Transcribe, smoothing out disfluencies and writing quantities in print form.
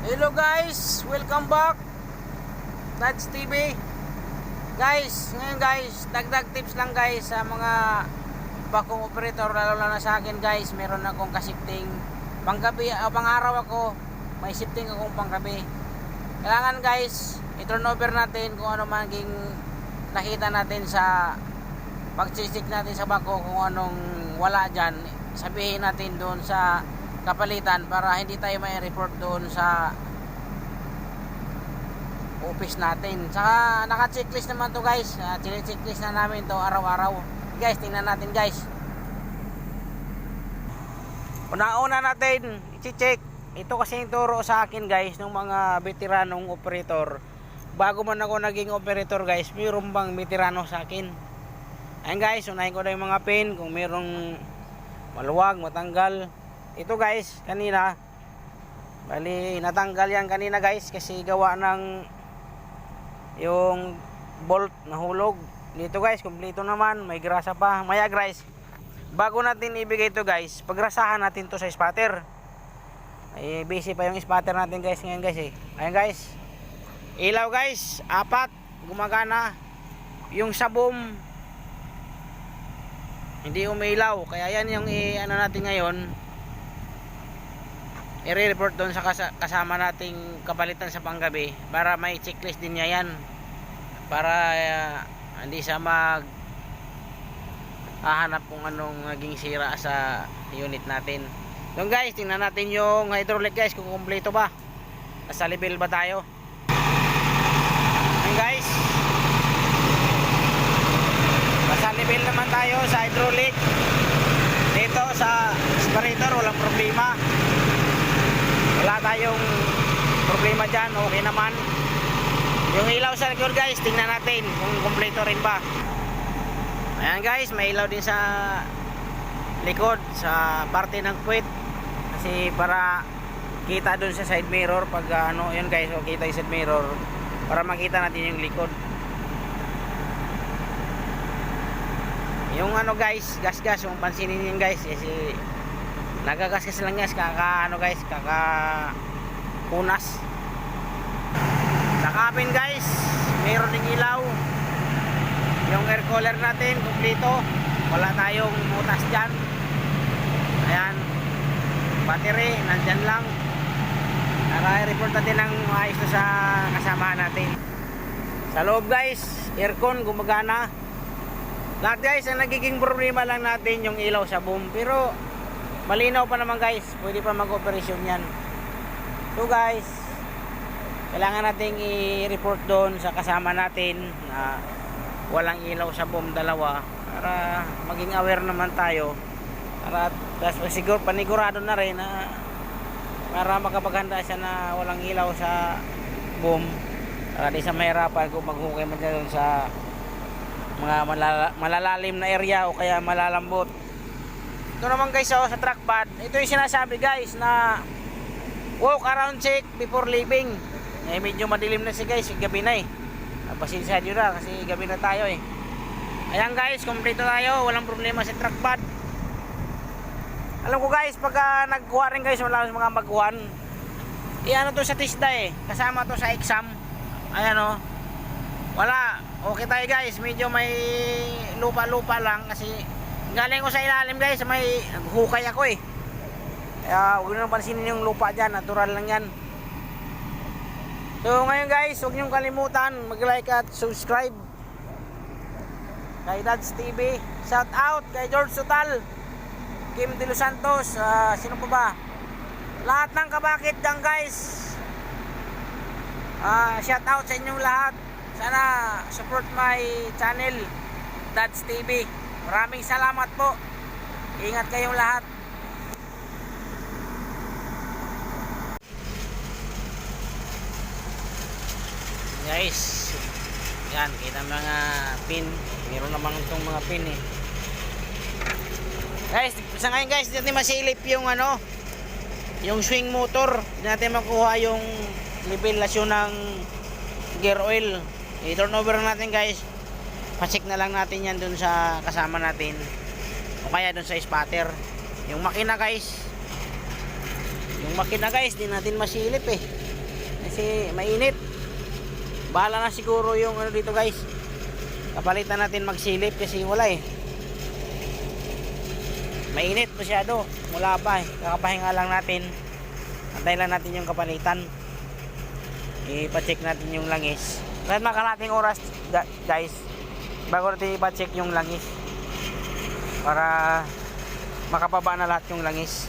Hello guys, welcome back Dads TV. Guys, ngayon guys, dagdag tips lang guys sa mga bakong operator, lalo na sa akin guys. Meron akong kasifting panggabi o pang-araw ako, may shifting akong panggabi. Kailangan guys, i-turn over natin kung ano maging nakita natin sa pag-check natin sa bako, kung anong wala dyan. Sabihin natin doon sa kapalitan para hindi tayo may report doon sa office natin. Saka naka-checklist naman to guys. Checklist na namin to araw-araw. Guys, tingnan natin guys. Una-una natin i-check. Ito kasi yung turo sa akin guys ng mga veteranong operator. Bago man ako naging operator guys, mayroon bang veterano sa akin. Ayan guys, unahin ko na yung mga pin kung mayroong maluwag, matanggal. Ito guys, kanina bali natanggal yan kanina guys kasi gawa ng yung bolt nahulog. Dito guys, kumpleto naman, may grasa pa. Maya guys, bago natin ibigay ito guys, pagrasahan natin to sa spatter. Ay busy pa yung spatter natin guys ngayon guys eh. Ayan guys, ilaw guys, 4 gumagana. Yung sa boom hindi umilaw, kaya yan yung ano natin ngayon, i-report doon sa kasama nating kapalitan sa panggabi para may checklist din niya yan, para hindi siya hahanap kung anong naging sira sa unit natin. Yung guys, tingnan natin yung hydraulic guys kung kumpleto ba, nasa level ba tayo. Yung guys, nasa level naman tayo sa hydraulic. Dito sa aspirator walang problema, wala tayong problema dyan, okay naman. Yung ilaw sa likod guys, tingnan natin kung kumpleto rin ba. Ayan guys, may ilaw din sa likod, sa parte ng puwet, kasi para kita dun sa side mirror pag ano, yun guys, o kita yung side mirror para makita natin yung likod. Yung ano guys, gas yung pansinin yun guys, kasi nagagasgas lang guys, kaka punas. Sa cabin guys, mayroon ding ilaw. Yung air cooler natin kumpleto, wala tayong butas dyan. Ayan, battery nandyan lang. Para i-report natin ang maayos na sa kasama natin. Sa loob guys, aircon gumagana. Lahat guys, ang nagiging problema lang natin yung ilaw sa boom, pero malinaw pa naman guys, pwede pa mag-operasyon yan. So guys, kailangan nating i-report doon sa kasama natin na walang ilaw sa boom dalawa, para maging aware naman tayo, para siguro panigurado na rin na para makapaghanda siya na walang ilaw sa boom, para di sa mahirapan kung maghukay man doon sa mga malalalim na area o kaya malalambot. Ito naman guys, sa track pad, ito yung sinasabi guys na walk around check before leaving. Medyo madilim na si guys, gabi na eh. Pasensya nyo na kasi gabi na tayo eh. Ayan guys, kompleto tayo, walang problema sa track pad. Alam ko guys, pag nagkuha rin guys, wala mga magkuhan, ano to sa TISDA eh, kasama to sa exam. Ayan o, wala, okay tayo guys. Medyo may lupa lang kasi galing ko sa ilalim guys, may hukay ako eh. Kaya huwag nyo pansinin yung lupa dyan, natural lang yan. So ngayon guys, huwag nyo kalimutan mag-like at subscribe kay Dads TV. Shout out kay George Sutal, Kim De Los Santos, sino pa ba, lahat ng kabakit dyan guys. Shout out sa inyong lahat. Sana support my channel Dads TV. Maraming salamat po. Ingat kayong lahat. Guys, yan, kita mga pin. Meron naman itong mga pin eh. Guys, sa ngayon guys, hindi natin masilip yung ano, yung swing motor. Hindi natin makuha yung nivelasyon ng gear oil. I-turn over natin guys. Pa-check na lang natin yan dun sa kasama natin o kaya dun sa spatter. Yung makina guys, di natin masilip eh. Kasi mainit. Bahala na siguro yung ano dito guys. Kapalitan natin magsilip kasi wala eh. Mainit masyado. Mula pa eh. Kakapahinga lang natin. Antayin lang natin yung kapalitan. Ipa-check natin yung langis. Kahit makalating oras guys. Bago natin ipa-check yung langis. Para makapaba na lahat yung langis.